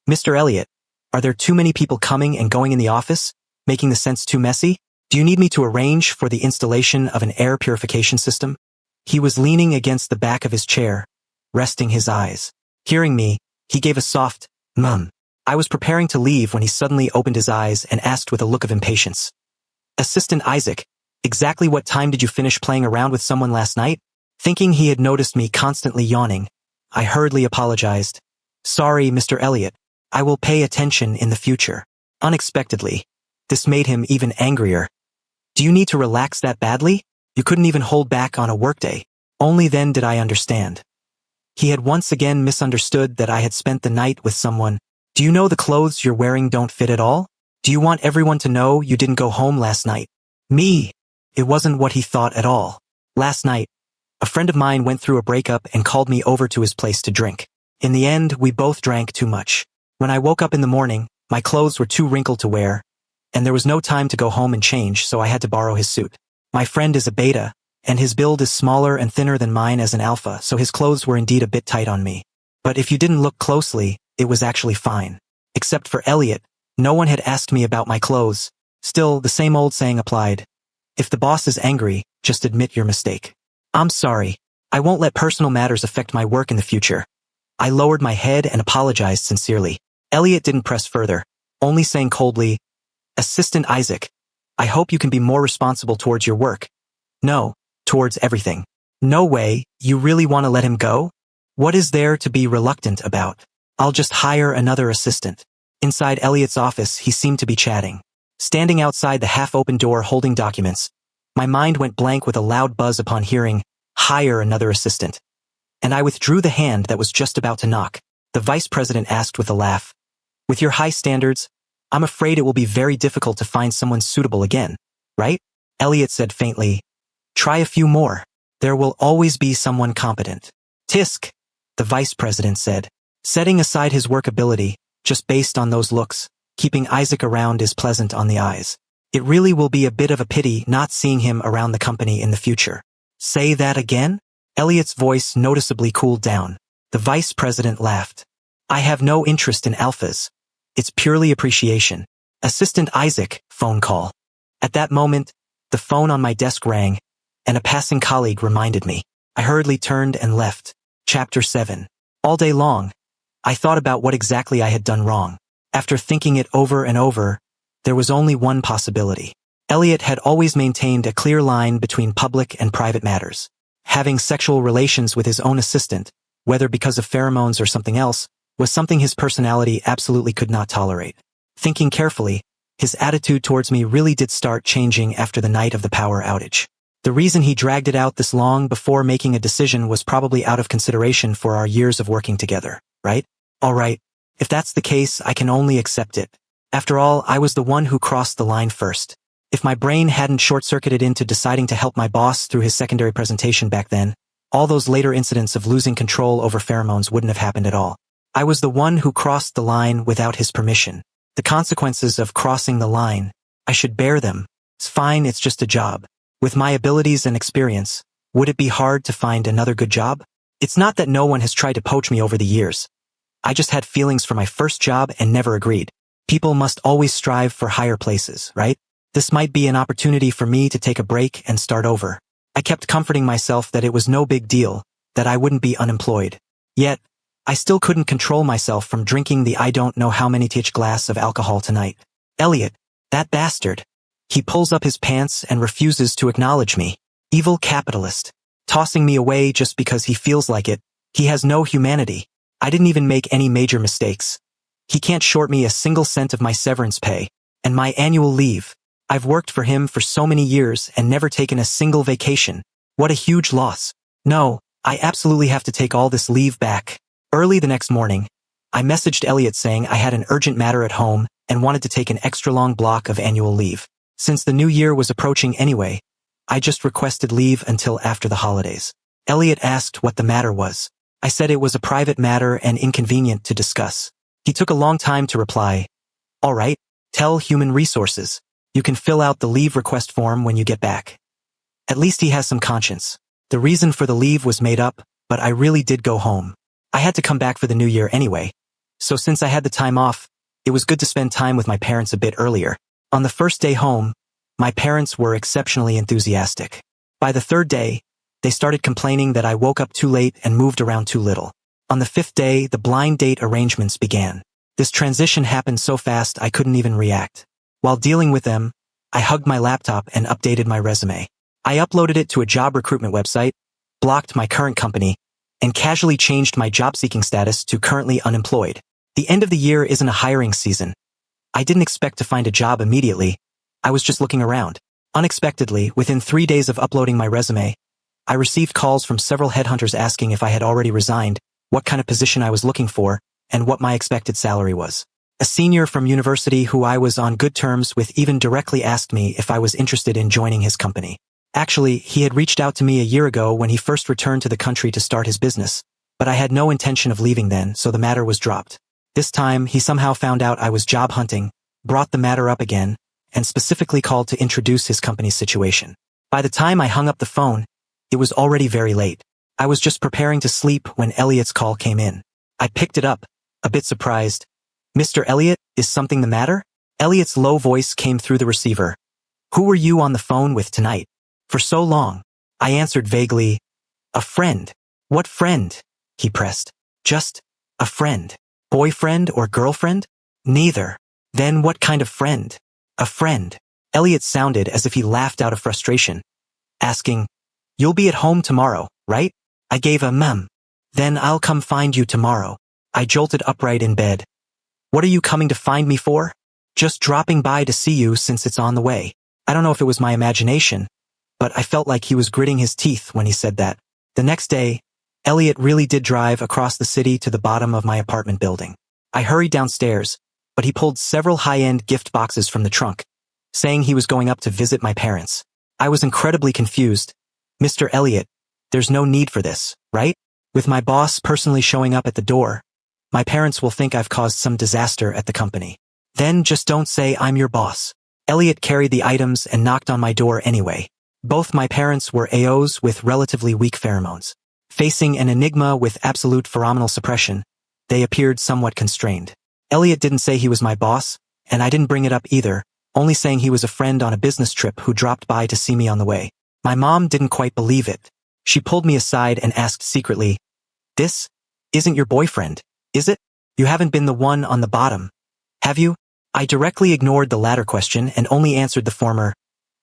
"Mr. Elliot, are there too many people coming and going in the office, making the sense too messy? Do you need me to arrange for the installation of an air purification system?" He was leaning against the back of his chair, resting his eyes. Hearing me, he gave a soft, "Mum." I was preparing to leave when he suddenly opened his eyes and asked with a look of impatience, "Assistant Isaac, exactly what time did you finish playing around with someone last night?" Thinking he had noticed me constantly yawning, I hurriedly apologized. "Sorry, Mr. Elliot. I will pay attention in the future." Unexpectedly, this made him even angrier. "Do you need to relax that badly? You couldn't even hold back on a workday." Only then did I understand. He had once again misunderstood that I had spent the night with someone. "Do you know the clothes you're wearing don't fit at all? Do you want everyone to know you didn't go home last night?" Me. It wasn't what he thought at all. Last night, a friend of mine went through a breakup and called me over to his place to drink. In the end, we both drank too much. When I woke up in the morning, my clothes were too wrinkled to wear, and there was no time to go home and change, so I had to borrow his suit. My friend is a beta, and his build is smaller and thinner than mine as an alpha, so his clothes were indeed a bit tight on me. But if you didn't look closely, it was actually fine. Except for Elliot, no one had asked me about my clothes. Still, the same old saying applied. If the boss is angry, just admit your mistake. "I'm sorry. I won't let personal matters affect my work in the future." I lowered my head and apologized sincerely. Elliot didn't press further, only saying coldly, "Assistant Isaac, I hope you can be more responsible towards your work. No, towards everything." "No way, you really want to let him go? What is there to be reluctant about? I'll just hire another assistant." Inside Elliot's office, he seemed to be chatting. Standing outside the half-open door holding documents, my mind went blank with a loud buzz upon hearing, "Hire another assistant." And I withdrew the hand that was just about to knock. The vice president asked with a laugh, "With your high standards, I'm afraid it will be very difficult to find someone suitable again, right?" Elliot said faintly, "Try a few more. There will always be someone competent." "Tisk," the vice president said, setting aside his work ability, just based on those looks. Keeping Isaac around is pleasant on the eyes. It really will be a bit of a pity not seeing him around the company in the future. "Say that again?" Elliot's voice noticeably cooled down. The vice president laughed. "I have no interest in alphas. It's purely appreciation." "Assistant Isaac," phone call. At that moment, the phone on my desk rang, and a passing colleague reminded me. I hurriedly turned and left. Chapter 7. All day long, I thought about what exactly I had done wrong. After thinking it over and over, there was only one possibility. Elliot had always maintained a clear line between public and private matters. Having sexual relations with his own assistant, whether because of pheromones or something else, was something his personality absolutely could not tolerate. Thinking carefully, his attitude towards me really did start changing after the night of the power outage. The reason he dragged it out this long before making a decision was probably out of consideration for our years of working together, right? All right. If that's the case, I can only accept it. After all, I was the one who crossed the line first. If my brain hadn't short-circuited into deciding to help my boss through his secondary presentation back then, all those later incidents of losing control over pheromones wouldn't have happened at all. I was the one who crossed the line without his permission. The consequences of crossing the line, I should bear them. It's fine, it's just a job. With my abilities and experience, would it be hard to find another good job? It's not that no one has tried to poach me over the years. I just had feelings for my first job and never agreed. People must always strive for higher places, right? This might be an opportunity for me to take a break and start over. I kept comforting myself that it was no big deal, that I wouldn't be unemployed. Yet, I still couldn't control myself from drinking the I don't know how many th glass of alcohol tonight. Elliot, that bastard. He pulls up his pants and refuses to acknowledge me. Evil capitalist. Tossing me away just because he feels like it. He has no humanity. I didn't even make any major mistakes. He can't short me a single cent of my severance pay, and my annual leave. I've worked for him for so many years and never taken a single vacation. What a huge loss. No, I absolutely have to take all this leave back. Early the next morning, I messaged Elliot saying I had an urgent matter at home and wanted to take an extra long block of annual leave. Since the new year was approaching anyway, I just requested leave until after the holidays. Elliot asked what the matter was. I said it was a private matter and inconvenient to discuss. He took a long time to reply. All right, tell Human Resources. You can fill out the leave request form when you get back. At least he has some conscience. The reason for the leave was made up, but I really did go home. I had to come back for the new year anyway. So since I had the time off, it was good to spend time with my parents a bit earlier. On the first day home, my parents were exceptionally enthusiastic. By the third day, they started complaining that I woke up too late and moved around too little. On the fifth day, the blind date arrangements began. This transition happened so fast I couldn't even react. While dealing with them, I hugged my laptop and updated my resume. I uploaded it to a job recruitment website, blocked my current company, and casually changed my job-seeking status to currently unemployed. The end of the year isn't a hiring season. I didn't expect to find a job immediately. I was just looking around. Unexpectedly, within 3 days of uploading my resume, I received calls from several headhunters asking if I had already resigned, what kind of position I was looking for, and what my expected salary was. A senior from university who I was on good terms with even directly asked me if I was interested in joining his company. Actually, he had reached out to me a year ago when he first returned to the country to start his business, but I had no intention of leaving then, so the matter was dropped. This time, he somehow found out I was job hunting, brought the matter up again, and specifically called to introduce his company's situation. By the time I hung up the phone, it was already very late. I was just preparing to sleep when Elliot's call came in. I picked it up, a bit surprised. Mr. Elliot, is something the matter? Elliot's low voice came through the receiver. Who were you on the phone with tonight? For so long. I answered vaguely. A friend. What friend? He pressed. Just a friend. Boyfriend or girlfriend? Neither. Then what kind of friend? A friend. Elliot sounded as if he laughed out of frustration, asking, You'll be at home tomorrow, right? I gave a mem. Then I'll come find you tomorrow. I jolted upright in bed. What are you coming to find me for? Just dropping by to see you since it's on the way. I don't know if it was my imagination, but I felt like he was gritting his teeth when he said that. The next day, Elliot really did drive across the city to the bottom of my apartment building. I hurried downstairs, but he pulled several high-end gift boxes from the trunk, saying he was going up to visit my parents. I was incredibly confused. Mr. Elliot, there's no need for this, right? With my boss personally showing up at the door, my parents will think I've caused some disaster at the company. Then just don't say I'm your boss. Elliot carried the items and knocked on my door anyway. Both my parents were AOs with relatively weak pheromones. Facing an Enigma with absolute pheromonal suppression, they appeared somewhat constrained. Elliot didn't say he was my boss, and I didn't bring it up either, only saying he was a friend on a business trip who dropped by to see me on the way. My mom didn't quite believe it. She pulled me aside and asked secretly, This isn't your boyfriend, is it? You haven't been the one on the bottom, have you? I directly ignored the latter question and only answered the former.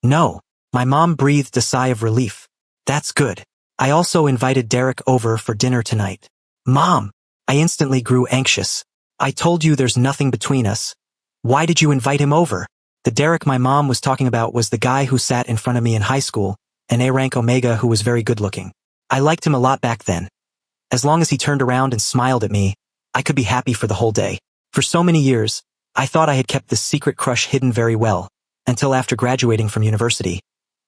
No. My mom breathed a sigh of relief. That's good. I also invited Derek over for dinner tonight. Mom! I instantly grew anxious. I told you there's nothing between us. Why did you invite him over? The Derek my mom was talking about was the guy who sat in front of me in high school, an A-rank Omega who was very good-looking. I liked him a lot back then. As long as he turned around and smiled at me, I could be happy for the whole day. For so many years, I thought I had kept this secret crush hidden very well, until after graduating from university.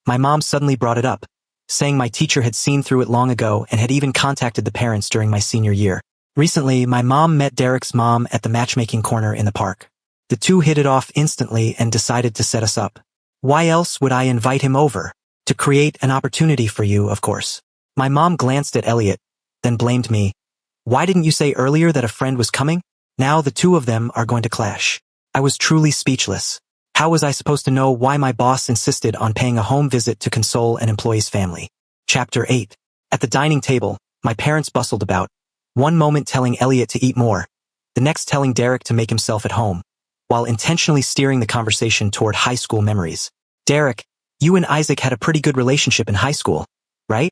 My mom suddenly brought it up, saying my teacher had seen through it long ago and had even contacted the parents during my senior year. Recently, my mom met Derek's mom at the matchmaking corner in the park. The two hit it off instantly and decided to set us up. Why else would I invite him over? To create an opportunity for you, of course. My mom glanced at Elliot, then blamed me. Why didn't you say earlier that a friend was coming? Now the two of them are going to clash. I was truly speechless. How was I supposed to know why my boss insisted on paying a home visit to console an employee's family? Chapter 8. At the dining table, my parents bustled about, one moment telling Elliot to eat more, the next telling Derek to make himself at home, while intentionally steering the conversation toward high school memories. Derek, you and Isaac had a pretty good relationship in high school, right?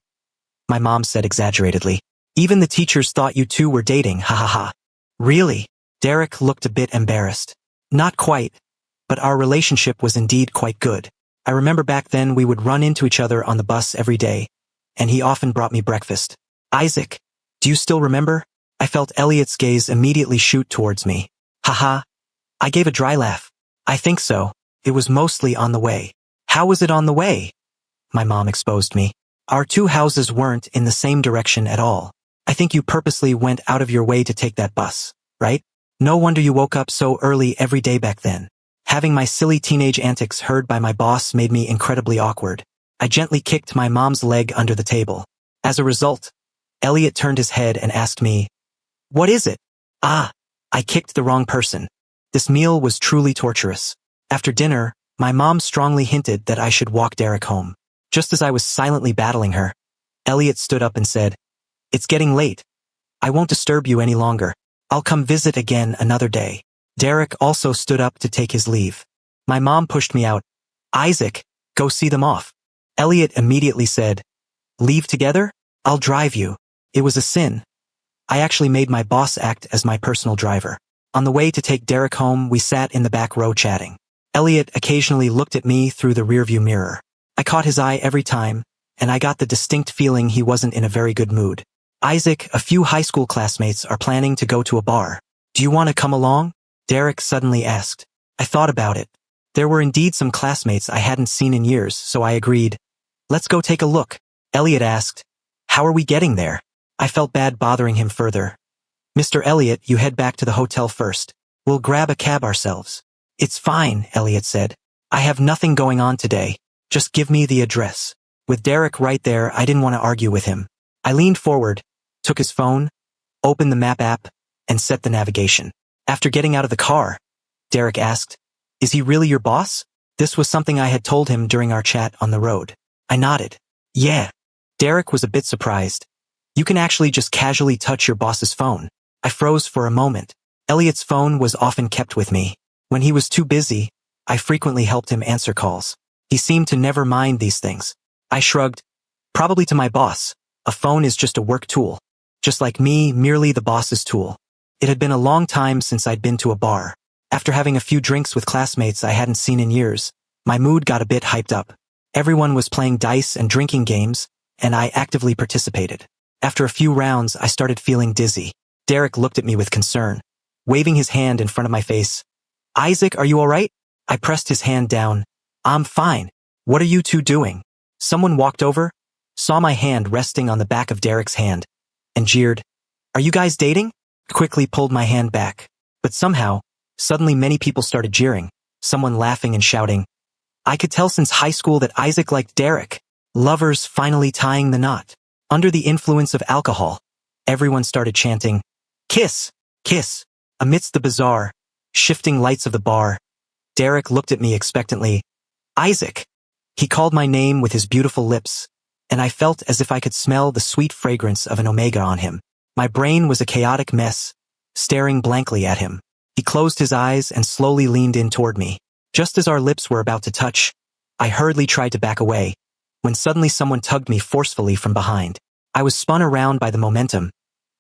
My mom said exaggeratedly. Even the teachers thought you two were dating, ha ha ha. Really? Derek looked a bit embarrassed. Not quite. But our relationship was indeed quite good. I remember back then we would run into each other on the bus every day, and he often brought me breakfast. Isaac, do you still remember? I felt Elliot's gaze immediately shoot towards me. Haha. I gave a dry laugh. I think so. It was mostly on the way. How was it on the way? My mom exposed me. Our two houses weren't in the same direction at all. I think you purposely went out of your way to take that bus, right? No wonder you woke up so early every day back then. Having my silly teenage antics heard by my boss made me incredibly awkward. I gently kicked my mom's leg under the table. As a result, Elliot turned his head and asked me, "What is it?" Ah, I kicked the wrong person. This meal was truly torturous. After dinner, my mom strongly hinted that I should walk Derek home. Just as I was silently battling her, Elliot stood up and said, "It's getting late. I won't disturb you any longer. I'll come visit again another day." Derek also stood up to take his leave. My mom pushed me out. "Isaac, go see them off." Elliot immediately said, "Leave together? I'll drive you." It was a sin. I actually made my boss act as my personal driver. On the way to take Derek home, we sat in the back row chatting. Elliot occasionally looked at me through the rearview mirror. I caught his eye every time, and I got the distinct feeling he wasn't in a very good mood. "Isaac, a few high school classmates are planning to go to a bar. Do you want to come along?" Derek suddenly asked. I thought about it. There were indeed some classmates I hadn't seen in years, so I agreed. "Let's go take a look." Elliot asked, "How are we getting there?" I felt bad bothering him further. "Mr. Elliot, you head back to the hotel first. We'll grab a cab ourselves." "It's fine," Elliot said. "I have nothing going on today. Just give me the address." With Derek right there, I didn't want to argue with him. I leaned forward, took his phone, opened the map app, and set the navigation. After getting out of the car, Derek asked, "Is he really your boss?" This was something I had told him during our chat on the road. I nodded. "Yeah." Derek was a bit surprised. "You can actually just casually touch your boss's phone." I froze for a moment. Elliot's phone was often kept with me. When he was too busy, I frequently helped him answer calls. He seemed to never mind these things. I shrugged. "Probably to my boss. A phone is just a work tool. Just like me, merely the boss's tool." It had been a long time since I'd been to a bar. After having a few drinks with classmates I hadn't seen in years, my mood got a bit hyped up. Everyone was playing dice and drinking games, and I actively participated. After a few rounds, I started feeling dizzy. Derek looked at me with concern, waving his hand in front of my face. "Isaac, are you all right?" I pressed his hand down. "I'm fine. What are you two doing?" Someone walked over, saw my hand resting on the back of Derek's hand, and jeered. "Are you guys dating?" Quickly pulled my hand back. But somehow, suddenly many people started jeering, someone laughing and shouting. I could tell since high school that Isaac liked Derek. Lovers finally tying the knot. Under the influence of alcohol, everyone started chanting, "Kiss! Kiss!" Amidst the bizarre, shifting lights of the bar, Derek looked at me expectantly. "Isaac!" He called my name with his beautiful lips, and I felt as if I could smell the sweet fragrance of an omega on him. My brain was a chaotic mess, staring blankly at him. He closed his eyes and slowly leaned in toward me. Just as our lips were about to touch, I hurriedly tried to back away, when suddenly someone tugged me forcefully from behind. I was spun around by the momentum,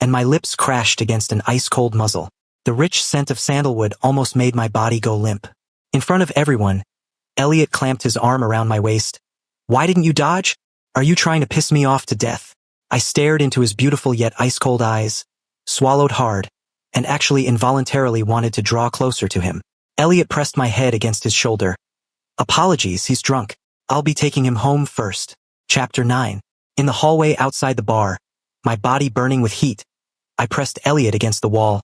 and my lips crashed against an ice-cold muzzle. The rich scent of sandalwood almost made my body go limp. In front of everyone, Elliot clamped his arm around my waist. "Why didn't you dodge? Are you trying to piss me off to death?" I stared into his beautiful yet ice-cold eyes, swallowed hard, and actually involuntarily wanted to draw closer to him. Elliot pressed my head against his shoulder. "Apologies, he's drunk. I'll be taking him home first." Chapter 9. In the hallway outside the bar, my body burning with heat, I pressed Elliot against the wall,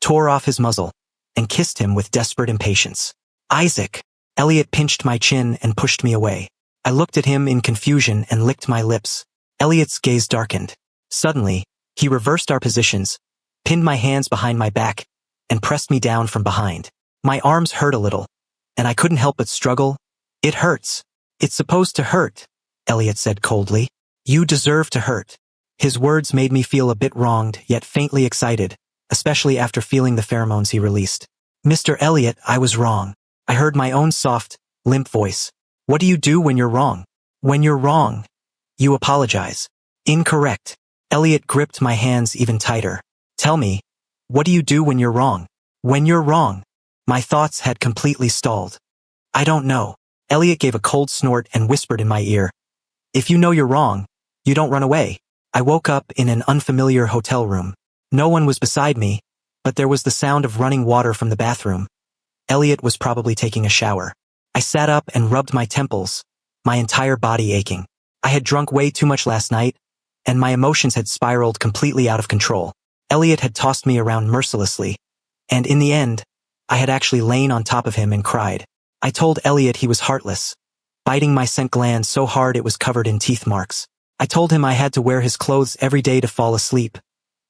tore off his muzzle, and kissed him with desperate impatience. "Isaac!" Elliot pinched my chin and pushed me away. I looked at him in confusion and licked my lips. Elliot's gaze darkened. Suddenly, he reversed our positions, pinned my hands behind my back, and pressed me down from behind. My arms hurt a little, and I couldn't help but struggle. "It hurts." "It's supposed to hurt," Elliot said coldly. "You deserve to hurt." His words made me feel a bit wronged, yet faintly excited, especially after feeling the pheromones he released. "Mr. Elliot, I was wrong." I heard my own soft, limp voice. "What do you do when you're wrong?" "When you're wrong, you apologize." "Incorrect." Elliot gripped my hands even tighter. "Tell me, what do you do when you're wrong?" "When you're wrong." My thoughts had completely stalled. "I don't know." Elliot gave a cold snort and whispered in my ear. "If you know you're wrong, you don't run away." I woke up in an unfamiliar hotel room. No one was beside me, but there was the sound of running water from the bathroom. Elliot was probably taking a shower. I sat up and rubbed my temples, my entire body aching. I had drunk way too much last night, and my emotions had spiraled completely out of control. Elliot had tossed me around mercilessly, and in the end, I had actually lain on top of him and cried. I told Elliot he was heartless, biting my scent gland so hard it was covered in teeth marks. I told him I had to wear his clothes every day to fall asleep,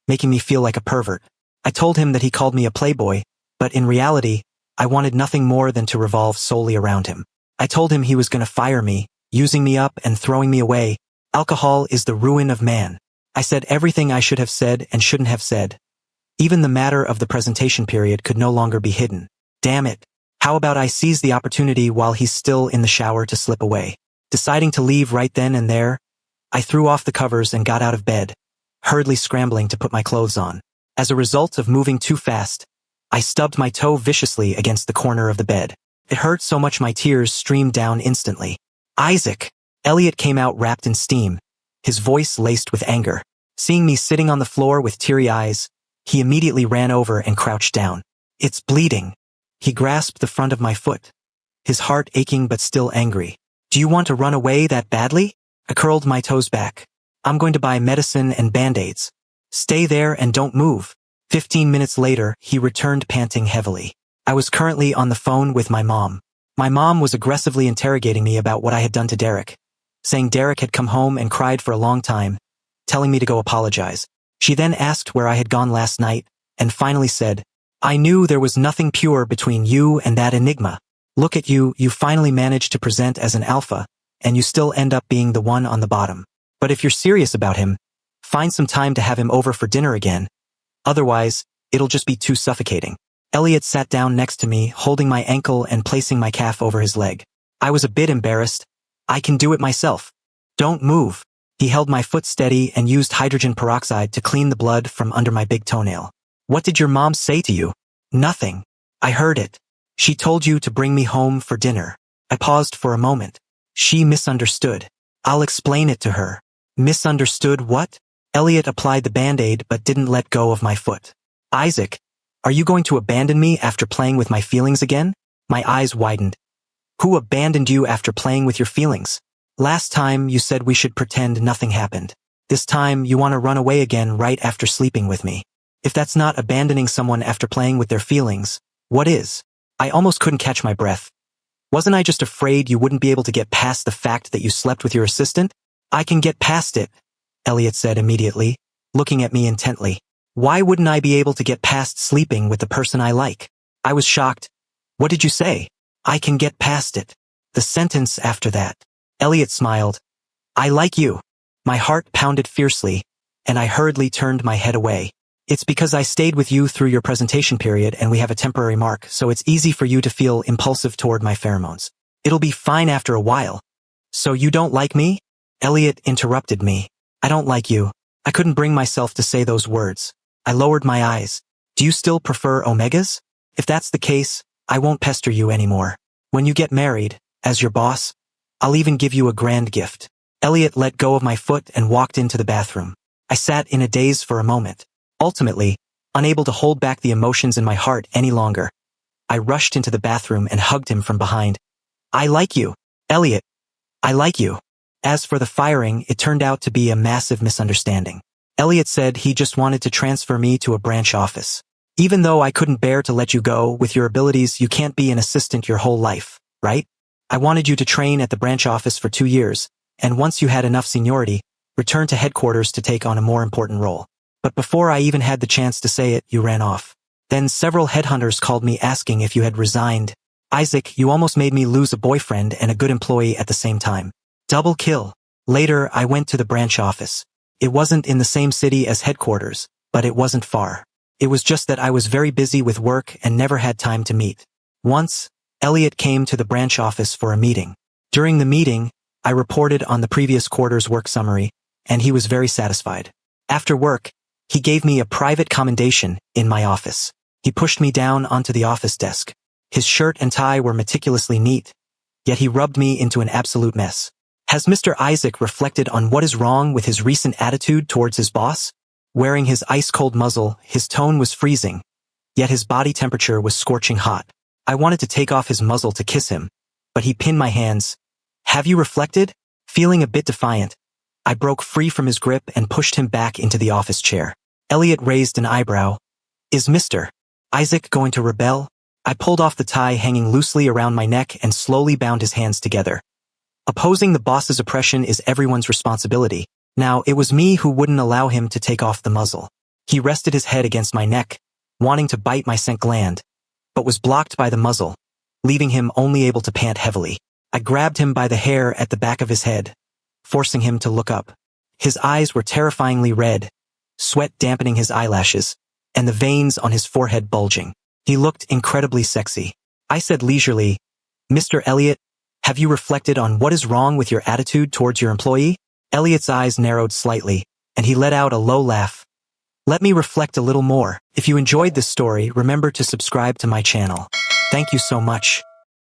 making me feel like a pervert. I told him that he called me a playboy, but in reality, I wanted nothing more than to revolve solely around him. I told him he was going to fire me, using me up and throwing me away. Alcohol is the ruin of man. I said everything I should have said and shouldn't have said. Even the matter of the presentation period could no longer be hidden. Damn it. How about I seize the opportunity while he's still in the shower to slip away? Deciding to leave right then and there, I threw off the covers and got out of bed, hurriedly scrambling to put my clothes on. As a result of moving too fast, I stubbed my toe viciously against the corner of the bed. It hurt so much my tears streamed down instantly. Isaac! Elliot came out wrapped in steam, his voice laced with anger. Seeing me sitting on the floor with teary eyes, he immediately ran over and crouched down. It's bleeding. He grasped the front of my foot, his heart aching but still angry. Do you want to run away that badly? I curled my toes back. I'm going to buy medicine and band-aids. Stay there and don't move. 15 minutes later, he returned panting heavily. I was currently on the phone with my mom. My mom was aggressively interrogating me about what I had done to Derek, saying Derek had come home and cried for a long time, telling me to go apologize. She then asked where I had gone last night, and finally said, I knew there was nothing pure between you and that Enigma. Look at you, you finally managed to present as an alpha, and you still end up being the one on the bottom. But if you're serious about him, find some time to have him over for dinner again. Otherwise, it'll just be too suffocating. Elliot sat down next to me, holding my ankle and placing my calf over his leg. I was a bit embarrassed. I can do it myself. Don't move. He held my foot steady and used hydrogen peroxide to clean the blood from under my big toenail. What did your mom say to you? Nothing. I heard it. She told you to bring me home for dinner. I paused for a moment. She misunderstood. I'll explain it to her. Misunderstood what? Elliot applied the band-aid but didn't let go of my foot. Isaac, are you going to abandon me after playing with my feelings again? My eyes widened. Who abandoned you after playing with your feelings? Last time you said we should pretend nothing happened. This time you want to run away again right after sleeping with me. If that's not abandoning someone after playing with their feelings, what is? I almost couldn't catch my breath. Wasn't I just afraid you wouldn't be able to get past the fact that you slept with your assistant? I can get past it, Elliot said immediately, looking at me intently. Why wouldn't I be able to get past sleeping with the person I like? I was shocked. What did you say? I can get past it. The sentence after that. Elliot smiled. I like you. My heart pounded fiercely, and I hurriedly turned my head away. It's because I stayed with you through your presentation period and we have a temporary mark, so it's easy for you to feel impulsive toward my pheromones. It'll be fine after a while. So you don't like me? Elliot interrupted me. I don't like you. I couldn't bring myself to say those words. I lowered my eyes. Do you still prefer omegas? If that's the case, I won't pester you anymore. When you get married, as your boss, I'll even give you a grand gift. Elliot let go of my foot and walked into the bathroom. I sat in a daze for a moment. Ultimately, unable to hold back the emotions in my heart any longer, I rushed into the bathroom and hugged him from behind. I like you, Elliot. I like you. As for the firing, it turned out to be a massive misunderstanding. Elliot said he just wanted to transfer me to a branch office. Even though I couldn't bear to let you go, with your abilities you can't be an assistant your whole life, right? I wanted you to train at the branch office for 2 years, and once you had enough seniority, return to headquarters to take on a more important role. But before I even had the chance to say it, you ran off. Then several headhunters called me asking if you had resigned. Isaac, you almost made me lose a boyfriend and a good employee at the same time. Double kill. Later, I went to the branch office. It wasn't in the same city as headquarters, but it wasn't far. It was just that I was very busy with work and never had time to meet. Once, Elliot came to the branch office for a meeting. During the meeting, I reported on the previous quarter's work summary, and he was very satisfied. After work, he gave me a private commendation in my office. He pushed me down onto the office desk. His shirt and tie were meticulously neat, yet he rubbed me into an absolute mess. Has Mr. Isaac reflected on what is wrong with his recent attitude towards his boss? Wearing his ice-cold muzzle, his tone was freezing, yet his body temperature was scorching hot. I wanted to take off his muzzle to kiss him, but he pinned my hands. Have you reflected? Feeling a bit defiant, I broke free from his grip and pushed him back into the office chair. Elliot raised an eyebrow. Is Mr. Isaac going to rebel? I pulled off the tie hanging loosely around my neck and slowly bound his hands together. Opposing the boss's oppression is everyone's responsibility. Now, it was me who wouldn't allow him to take off the muzzle. He rested his head against my neck, wanting to bite my scent gland, but was blocked by the muzzle, leaving him only able to pant heavily. I grabbed him by the hair at the back of his head, forcing him to look up. His eyes were terrifyingly red, sweat dampening his eyelashes, and the veins on his forehead bulging. He looked incredibly sexy. I said leisurely, Mr. Elliot, have you reflected on what is wrong with your attitude towards your employee? Elliot's eyes narrowed slightly, and he let out a low laugh. Let me reflect a little more. If you enjoyed this story, remember to subscribe to my channel. Thank you so much.